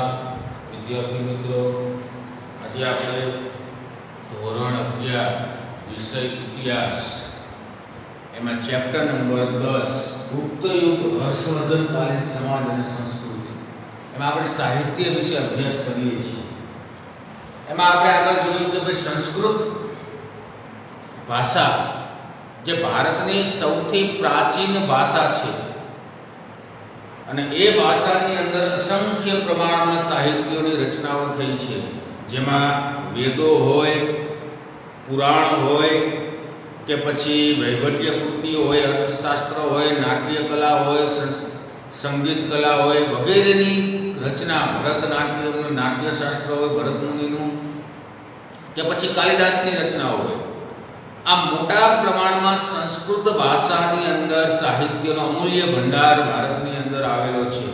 નમસ્કાર વિદ્યાર્થી મિત્રો, આજે આપણે ધોરણ 11 વિષય ઇતિહાસ એમાં ચેપ્ટર નંબર 10 ગુપ્ત યુગ હર્ષવર્ધનકાલીન સમાજ અને સંસ્કૃતિ એમાં આપણે સાહિત્ય વિશે અભ્યાસ કરીએ છીએ। એમાં આપણે આગળ જોયું કે ભાઈ સંસ્કૃત ભાષા જે ભારતની સૌથી પ્રાચીન ભાષા છે અને એ ભાષાની અંદર અસંખ્ય પ્રમાણમાં સાહિત્યોની રચનાઓ થઈ છે, જેમાં વેદો હોય, પુરાણ હોય કે પછી વહીવટીય કૃતિઓ હોય, અર્થશાસ્ત્ર હોય, નાટ્ય કલા હોય, સંગીત કલા હોય વગેરેની રચના, ભરતનાટ્યમનું નાટ્યશાસ્ત્ર હોય ભરતમુનિનું કે પછી કાલિદાસની રચનાઓ હોય। આ મોટા પ્રમાણમાં સંસ્કૃત ભાષાની અંદર સાહિત્યનો અમૂલ્ય ભંડાર ભારતની અંદર આવેલો છે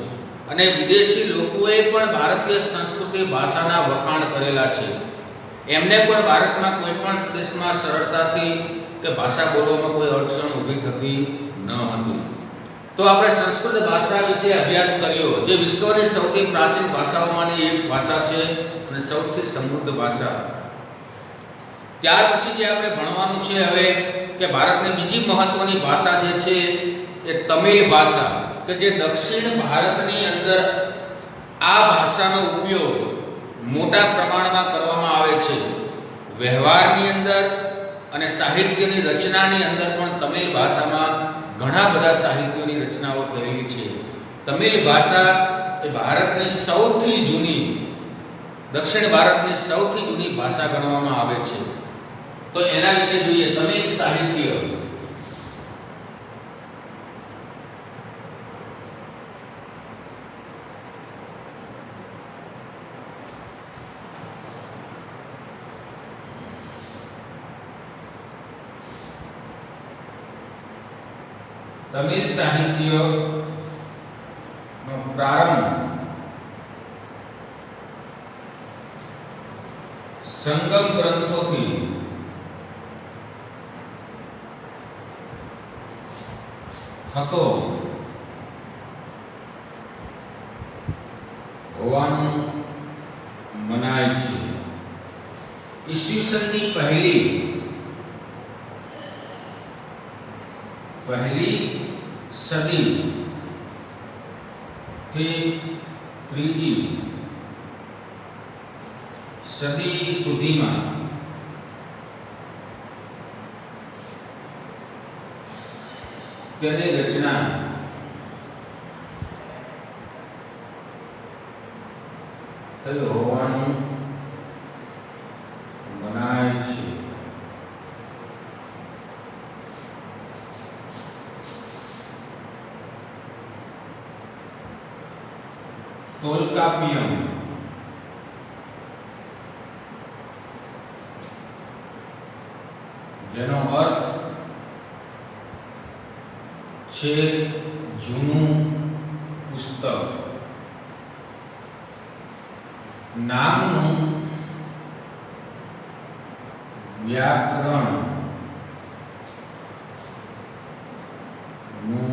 અને વિદેશી લોકોએ પણ ભારતીય સંસ્કૃતિ ભાષાના વખાણ કરેલા છે। એમને પણ ભારતમાં કોઈ પણ પ્રદેશમાં સરળતાથી કે ભાષા બોલવામાં કોઈ અડચણ ઊભી થતી ન હતી। તો આપણે સંસ્કૃત ભાષા વિશે અભ્યાસ કર્યો, જે વિશ્વની સૌથી પ્રાચીન ભાષાઓમાંની એક ભાષા છે અને સૌથી સમૃદ્ધ ભાષા। ત્યાર પછી જે આપણે ભણવાનું છે હવે કે ભારતની બીજી મહત્વની ભાષા જે છે એ તમિલ ભાષા, કે જે દક્ષિણ ભારતની અંદર આ ભાષાનો ઉપયોગ મોટા પ્રમાણમાં કરવામાં આવે છે। વ્યવહારની અંદર અને સાહિત્યની રચનાની અંદર પણ તમિલ ભાષામાં ઘણા બધા સાહિત્યોની રચનાઓ થયેલી છે। તમિલ ભાષા એ ભારતની સૌથી જૂની, દક્ષિણ ભારતની સૌથી જૂની ભાષા ગણવામાં આવે છે। તો એના વિશે જોઈએ। તમિલ સાહિત્ય તમિલ સાહિત્યનો પ્રારંભ સંગમ ગ્રંથોથી થતો હોવાનું મનાય છે। ઈસવીસનની પહેલી સદી થી ત્રીજી સદી સુધીમાં તેની રચના થઈ હોવાનું મનાય છે। તોલ્કાપિયમ જેનો અર્થ છે જૂનું પુસ્તક નામનું વ્યાકરણ નું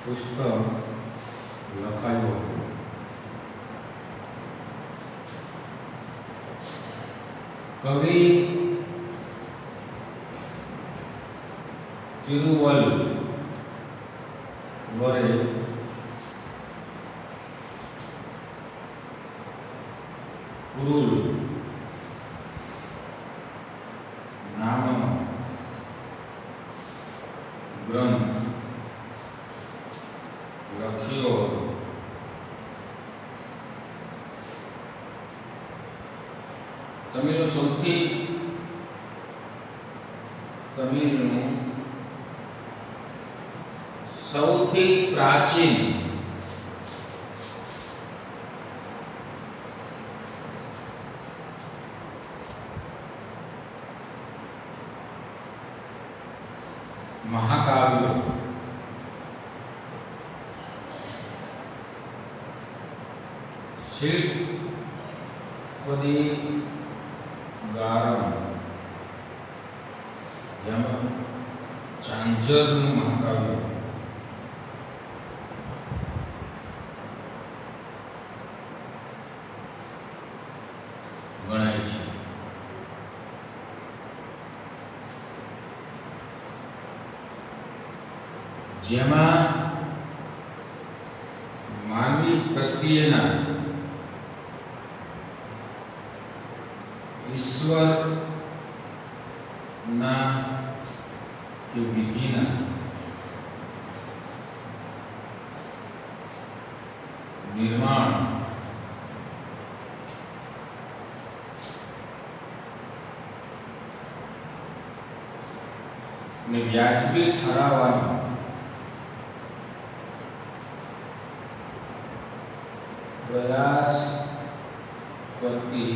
પુસ્તક લખાયું હતું। કવિ તિરુવલ્લુવરે કુરુલ નામનો ગ્રંથ લખ્યો હતો। તમિલનું સૌથી પ્રાચીન મહાકાવ્યો શિલ્પદી ગારમ જેમાં ઝાંઝરનું મહાકાવ્ય ગણાય છે. જેમાં માનવી પ્રત્યેના ઈશ્વરના કે વિધિના નિર્માણ ને વ્યાજબી ઠરાવવાનો પ્રયાસ કરતી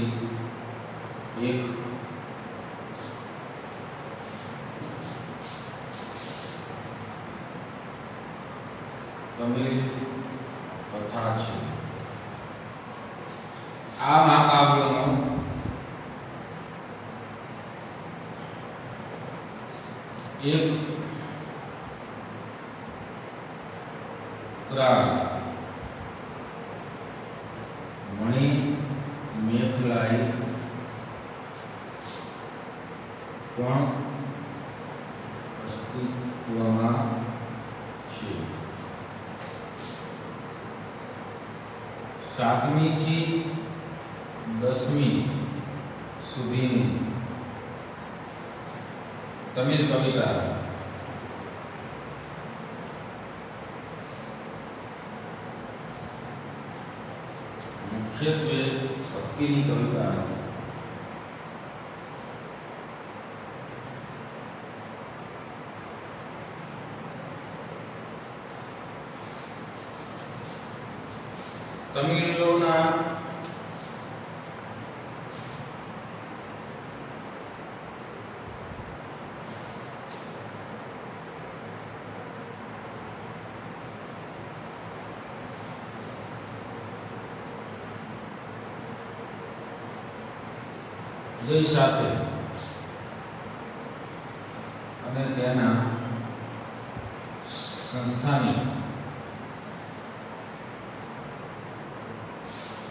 એક તમિલ કથા છે. આ મહાકાવ્યનો એક ત્રાગ મણિ મેખલાઈ પણ અસ્તિત્વમાં છે. 7મી થી 10મી સુધીની તમિલ કવિતા મુખ્યત્વે ભક્તિની કવિતા તમિલોના ઉદય સાથે અને તેના સંસ્થાની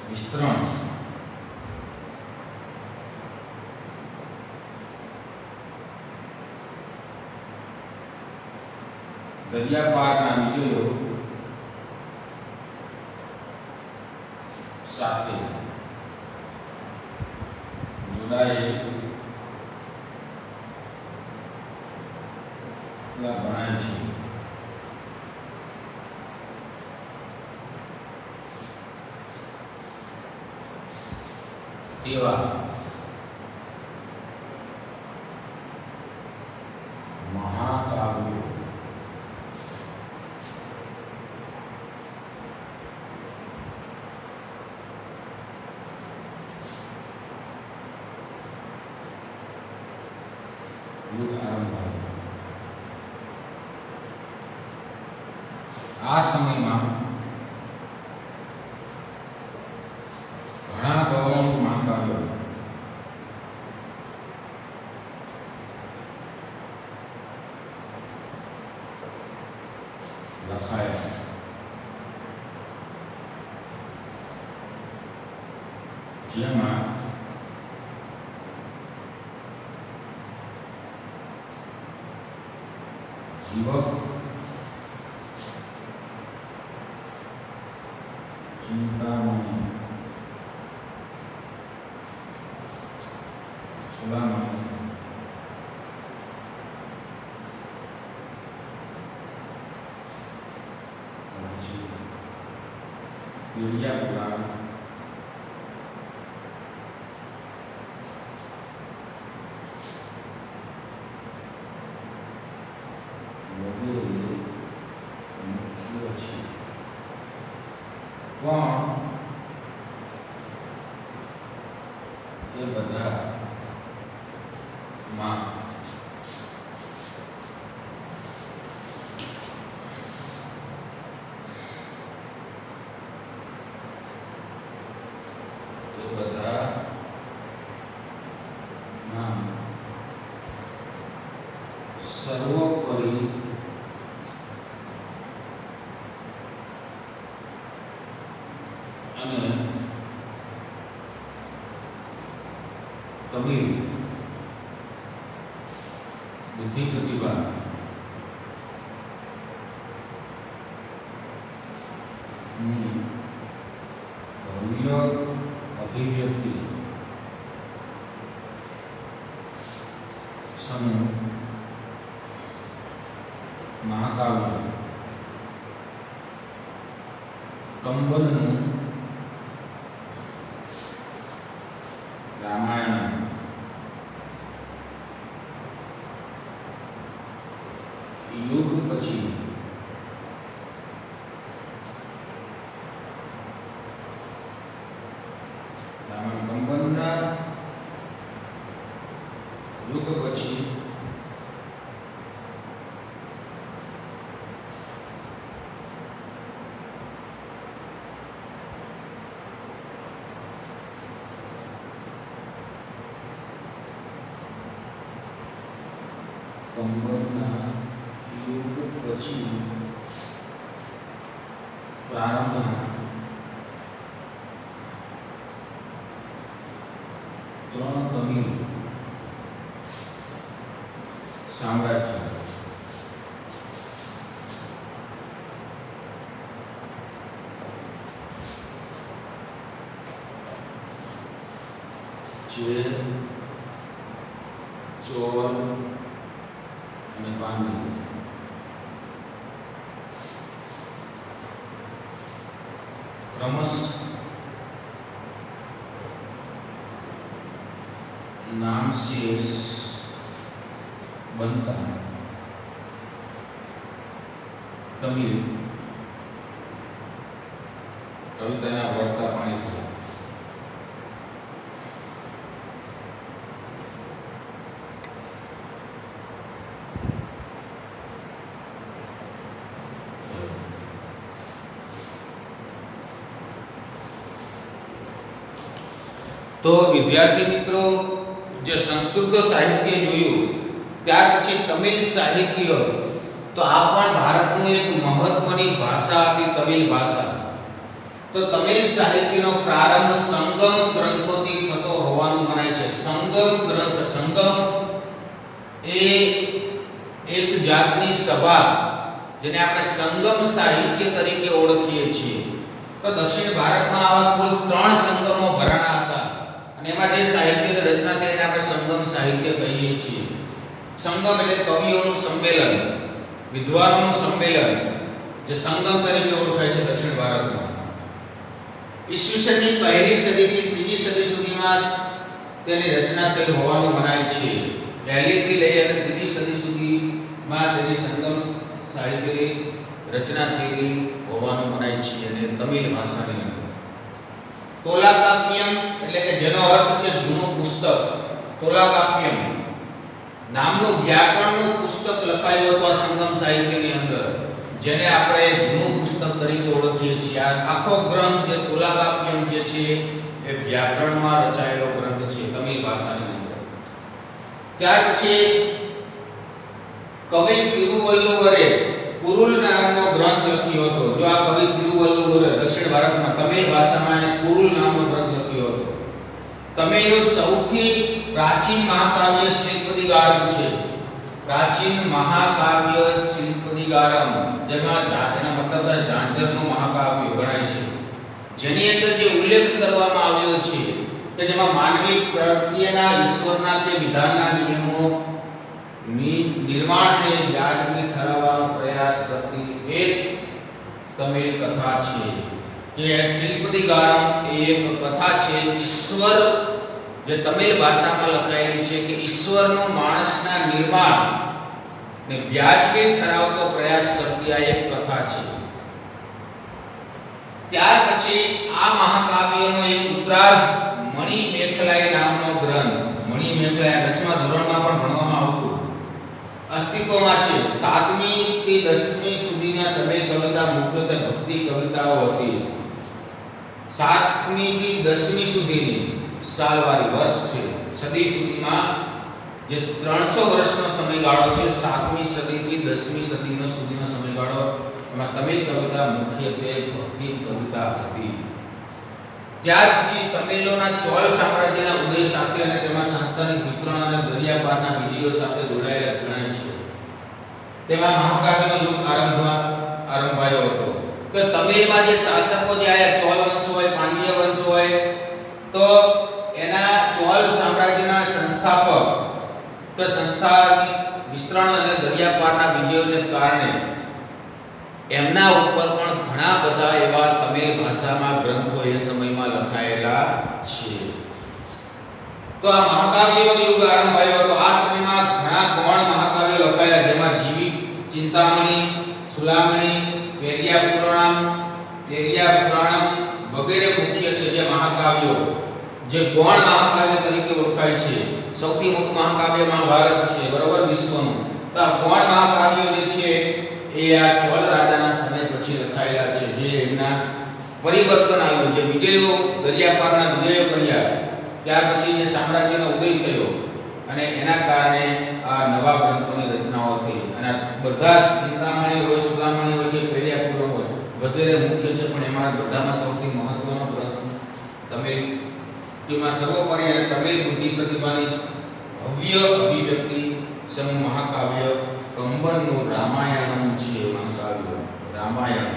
વિસ્તરણ દરિયાપારના વિજયો સાથે જોડાયેલા ગણાય છે. તેવા મહાકાવ્યો યુગ આરંભ આવ્યો. આ સમયમાં ઘણા ગૌરવ મહાકાવ્યો લખાયા. જેમાં જીવક, ચિંતામણી, સુદામણી, પેરિયા પુરાણ, પણ એ બધામાં સર્વોપરી અને तमिल बुद्धि प्रतिभा भव्य अभिव्यक्ति समूह महाकाव्य कंबन रामायण युग पछी रामायण कंबन युग पछी कंबनना युग पछी प्रारंभना त्रण तमिल साम्राज्य चेर चोर અને પાંડુ क्रमश नाम शेष बनता तमिल कविता वर्ता पाणी છે तो विद्यार्थी मित्रों जो संस्कृत साहित्य जोयु त्यार पछी तमिल साहित्य तो आ पण भारतनु एक महत्वनी भाषा हती तमिल भाषा। तो तमिल साहित्यनो प्रारंभ संगम ग्रंथोथी थतो होવાનું મનાય છે। संगम ग्रंथ संगम ए एक जातनी सभा जेने આપણે संगम साहित्य तरीके ओळखीए છીએ। तो दक्षिण भारतમાં આવા કુલ 3 સંગમો ભરાણા હતા અને એમાં જે સાહિત્યની રચના થઈ એને આપણે સંગમ સાહિત્ય કહીએ છીએ। સંગમ એટલે કવિઓનું સંમેલન, વિદ્વાનોનું સંમેલન, જે સંગમ તરીકે ઓળખાય છે દક્ષિણ ભારતમાં। ઈસવીસનની પહેલી સદીથી ત્રીજી સદી સુધીમાં તેની રચના થઈ હોવાનું મનાય છે। પહેલીથી લઈ અને ત્રીજી સદી સુધીમાં તેની સંગમ સાહિત્યની રચના થયેલી હોવાનું મનાય છે અને તમિલ ભાષાની અંદર તોલાકાપ્યમ એટલે કે જેનો અર્થ છે જૂનું પુસ્તક। તોલાકાપ્યમ નામનું વ્યાકરણનું પુસ્તક લખાયું હતું આ સંગમ સાહિત્યની અંદર, જેને આપણે જૂનું પુસ્તક તરીકે ઓળખીએ છીએ। આ આખો ગ્રંથ જે તોલાકાપ્યમ જે છે એ વ્યાકરણમાં રચાયેલો ગ્રંથ છે તમિલ ભાષાની અંદર। ત્યાર પછી કવિ તિરુવલ્લુવરે કુરુલ નામનો ગ્રંથ લખ્યો હતો। જો આ કવિ તિરુવલ્લુવરે દક્ષિણ ભારતમાં તમિલ ભાષામાં એને કુરુલ નામનો ગ્રંથ લખ્યો હતો। તમિલનું સૌથી પ્રાચીન મહાકાવ્ય શિલ્પદિગારમ છે। પ્રાચીન મહાકાવ્ય શિલ્પદિગારમ જેમાં એનો મતલબ થાય ઝાંઝરનું મહાકાવ્ય ગણાય છે, જેની અંદર જે ઉલ્લેખ કરવામાં આવ્યો છે કે જેમાં માનવી પ્રત્યેના ઈશ્વરના કે વિધાનના નિયમો निर्माण ने व्याजबी ठहरावવાનો प्रयास करती एक तमिल कथा छे के शिल्पदिगारम एक कथा छे। ईश्वर जे तमिल भाषा में लखायेली छे कि ईश्वरनो माणसना निर्माण ने व्याजबी ठहरावतो प्रयास करती आ एक कथा छे। त्यार पछी आ महाकाव्यनो एक उत्तरार्ध मणिमेखलाय नामनो ग्रंथ, मणिमेखलाय 10મા ધોરણમાં પણ ભણવામાં આવતું, अस्तित्वમાં છે। 7મી થી 10મી સુધીના તમિલ કવિતા મુખ્યત્વે ભક્તિ કવિતાઓ હતી। 7મી થી 10મી સુધીની સાલવારી વર્ષ છે સદી સુધીમાં જે 300 વર્ષનો સમયગાળો છે, 7મી સદી થી 10મી સદીનો સુધીનો સમયગાળો, એમાં તમિલ કવિતા મુખ્યત્વે ભક્તિ કવિતા હતી। ત્યાર પછી તમિલોના ચોલ સામ્રાજ્યના ઉદય સાથે અને તેમાં સંસ્થાનિક વિસ્તરણ અને દરિયા પારના વિજયો સાથે જોડાયેલા ગણાય છે. તેમાં મહાકાવ્યનો યુગ આરંભાયો હતો. તો તમિલમાં જે શાસકો જે આયા, ચોલ વંશ હોય, પાંડ્ય વંશ હોય, તો એના ચોલ સામ્રાજ્યના સંસ્થાપક તો સંસ્થાની વિસ્તરણ અને દરિયા પારના વિજયોને કારણે એમના ઉપર પણ ઘણા બધા એવા તમિલ ભાષામાં ગ્રંથો એ સમયમાં લખાયેલા છે. તો આ મહાકાવ્યનો યુગ આરંભાયો હતો. આ સમયમાં ઘણા ગૌણ મહાકાવ્યો લખાયા, જેમાં જીવિત, ચિંતામણી, સુલામણી, પેરિયા પુરાણમ વગેરે મુખ્ય છે જે મહાકાવ્યો, જે ગૌણ મહાકાવ્ય તરીકે ઓળખાય છે. સૌથી મોટું મહાકાવ્ય મહાભારત છે, બરોબર, વિશ્વનું. તો આ ગૌણ મહાકાવ્યો જે છે એ આ ચોલ રાજાના સમય પછી લખાયેલા છે, જે એમના પરિવર્તન આવ્યું, જે વિજયો, દરિયા પારના વિજયો કર્યા, ત્યાર પછી જે સામ્રાજ્યનો ઉદય થયો અને એના કારણે આ નવા ગ્રંથોની રચનાઓ થઈ. અને બધા જ ચિંતામણી હોય, સુલામણી હોય કે પેરિયા પુરાણ હોય વગેરે મુખ્ય છે, પણ એમાં બધામાં સૌથી મહત્વનો ગ્રંથ તમિલ તેમાં સર્વોપરી અને તમિલ બુદ્ધિ પ્રતિભાની ભવ્ય અભિવ્યક્તિ સમૂહ મહાકાવ્ય કંબનનું રામાયણમ છે. મહાકાવ્ય રામાયણ,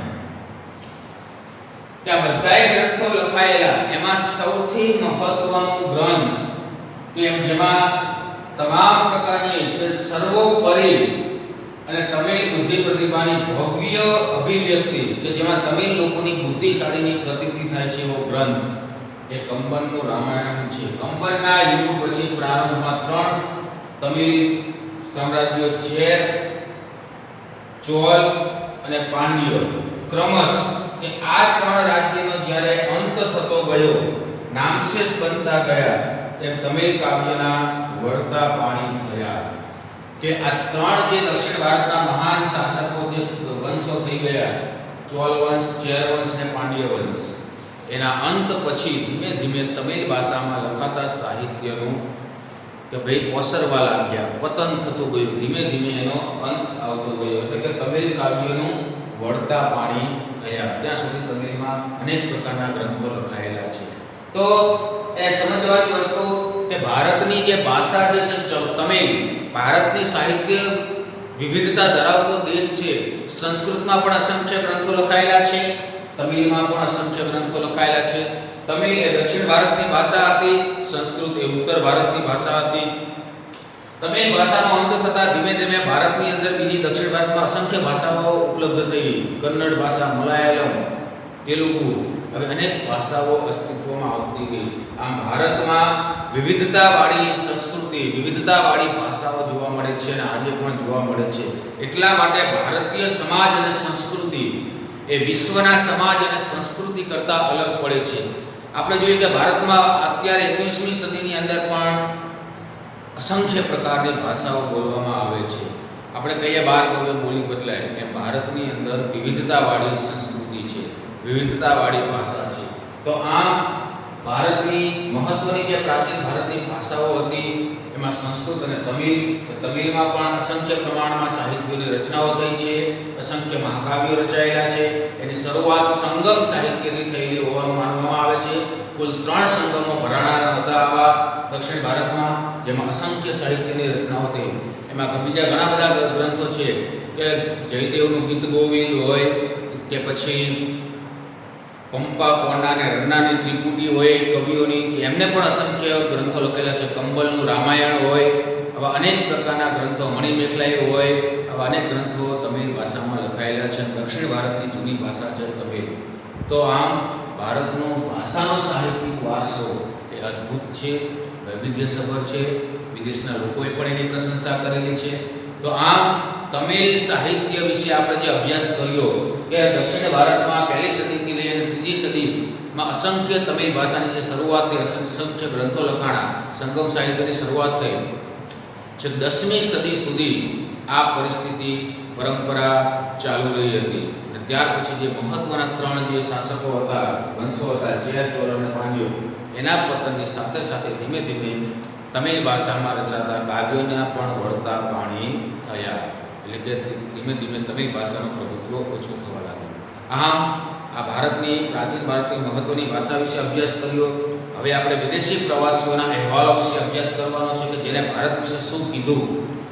ત્યાં બધાય ગ્રંથો લખાયેલા. એમાં સૌથી મહત્વનો ગ્રંથ કે જેમાં તમામ પ્રકારની સર્વોપરી અને તમિલ બુદ્ધિ પ્રતિભાની ભવ્ય અભિવ્યક્તિ કે જેમાં તમિલ લોકોની બુદ્ધિશાળીની પ્રતીતિ થાય છે એવો ગ્રંથ એ કંબનનું રામાયણ છે. કંબનના યુગ પછી પ્રારંભમાં 3 તમિલ સામ્રાજ્યો, ચેર, ચોલ અને પાંડ્ય, ક્રમશ કે આ 3 રાજ્યનો જ્યારે અંત થતો ગયો, નામશેષ બનતા ગયા, તેમ તમિલ કાવ્યના વળતા પાણી થયા. કે આ 3 જે દક્ષિણ ભારતના મહાન શાસકો જે વંશો થઈ ગયા, ચોલ વંશ, ચેર વંશ અને પાંડ્ય વંશ, એના અંત પછી ધીમે ધીમે તમિલ ભાષામાં લખાતા સાહિત્યનું કે ભાઈ ઓસરવા લાગ્યા, પતન થતું ગયું, ધીમે ધીમે એનો અંત આવતો ગયો. એટલે કે તમિલ કાવ્યનું વળતા પાણી થયા. ત્યાં સુધી તમિલમાં અનેક પ્રકારના ગ્રંથો લખાયેલા છે. તો એ સમજવાની વસ્તુ કે ભારતની જે ભાષા જે છે તમિલ, ભારતની સાહિત્ય વિવિધતા ધરાવતો દેશ છે. સંસ્કૃતમાં પણ અસંખ્ય ગ્રંથો લખાયેલા છે, તમિલમાં પણ અસંખ્ય ગ્રંથો લખાયેલા છે. તમિલ એ દક્ષિણ ભારતની ભાષા હતી, સંસ્કૃત એ ઉત્તર ભારતની ભાષા હતી. તમિલ ભાષાનો અંત થતા ધીમે ધીમે ભારતની અંદર બીજી દક્ષિણ ભારતમાં અસંખ્ય ભાષાઓ ઉપલબ્ધ થઈ. કન્નડ ભાષા, મલયાલમ, તેલુગુ, હવે અનેક ભાષાઓ અસ્તિત્વમાં આવતી ગઈ. આમ ભારતમાં વિવિધતાવાળી સંસ્કૃતિ, વિવિધતાવાળી ભાષાઓ જોવા મળે છે અને આજે પણ જોવા મળે છે. એટલા માટે ભારતીય સમાજ અને સંસ્કૃતિ એ વિશ્વના સમાજ અને સંસ્કૃતિ કરતાં અલગ પડે છે. આપણે જોઈએ કે ભારતમાં અત્યારે 21મી સદીની અંદર પણ અસંખ્ય પ્રકારની ભાષાઓ બોલવામાં આવે છે. આપણે કહીએ 12 કવ્ય બોલી બદલાય, એ ભારતની અંદર વિવિધતાવાળી સંસ્કૃતિ છે, વિવિધતાવાળી ભાષા છે. તો આમ ભારતની મહત્વની જે પ્રાચીન ભારતની ભાષાઓ હતી એમાં સંસ્કૃત અને તમિલ, તમિલમાં પણ અસંખ્ય પ્રમાણમાં સાહિત્યની રચનાઓ થઈ છે, અસંખ્ય મહાકાવ્યો રચાયેલા છે. એની શરૂઆત સંગમ સાહિત્યથી થયેલી હોવાનું માનવામાં આવે છે. કુલ 3 સંગમો ભરાણા હતા આવા દક્ષિણ ભારતમાં, જેમાં અસંખ્ય સાહિત્યની રચનાઓ થઈ. એમાં બીજા ઘણા બધા ગ્રંથો છે કે જયદેવનું ગીત ગોવિંદ હોય કે પછી પંપા કોના અને રન્નાની ત્રિપુટી હોય કવિઓની, એમને પણ અસંખ્ય ગ્રંથો લખેલા છે. કંબલનું રામાયણ હોય, આવા અનેક પ્રકારના ગ્રંથો, મણિમેખલાઈ હોય, આવા અનેક ગ્રંથો તમિલ ભાષામાં લખાયેલા છે. દક્ષિણ ભારતની જૂની ભાષા છે તમિલ. તો આમ ભારતનો ભાષાનો સાહિત્યિક વારસો એ અદ્ભુત છે, વૈવિધ્યસભર છે. વિદેશના લોકોએ પણ એની પ્રશંસા કરેલી છે. તો આમ તમિલ સાહિત્ય વિશે આપણે જે અભ્યાસ કર્યો કે દક્ષિણ ભારતમાં 1લી સદીથી લઈને 3જી સદીમાં અસંખ્ય તમિલ ભાષાની જે શરૂઆત થઈ, અસંખ્ય ગ્રંથો લખાણા, સંગમ સાહિત્યની શરૂઆત થઈ છે. 10મી સદી સુધી આ પરિસ્થિતિ, પરંપરા ચાલુ રહી હતી. અને ત્યાર પછી જે મહત્વના 3 જે શાસકો હતા, વંશો હતા, ચેર, ચોલ અને પાંડ્યો, એના પતનની સાથે સાથે ધીમે ધીમે તમિલ ભાષામાં રચાતા કાવ્યોના પણ વળતા પાણી થયા. એટલે કે ધીમે ધીમે તમિલ ભાષાનું પ્રભુત્વ ઓછું થવા લાગ્યું. આમ આ ભારતની પ્રાચીન ભારતની મહત્ત્વની ભાષા વિશે અભ્યાસ કર્યો. હવે આપણે વિદેશી પ્રવાસીઓના અહેવાલો વિશે અભ્યાસ કરવાનો છે કે જેને ભારત વિશે શું કીધું,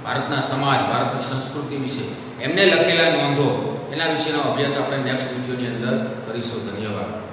ભારતના સમાજ, ભારતની સંસ્કૃતિ વિશે એમને લખેલા નોંધો, એના વિશેનો અભ્યાસ આપણે નેક્સ્ટ વિડીયોની અંદર કરીશું. ધન્યવાદ.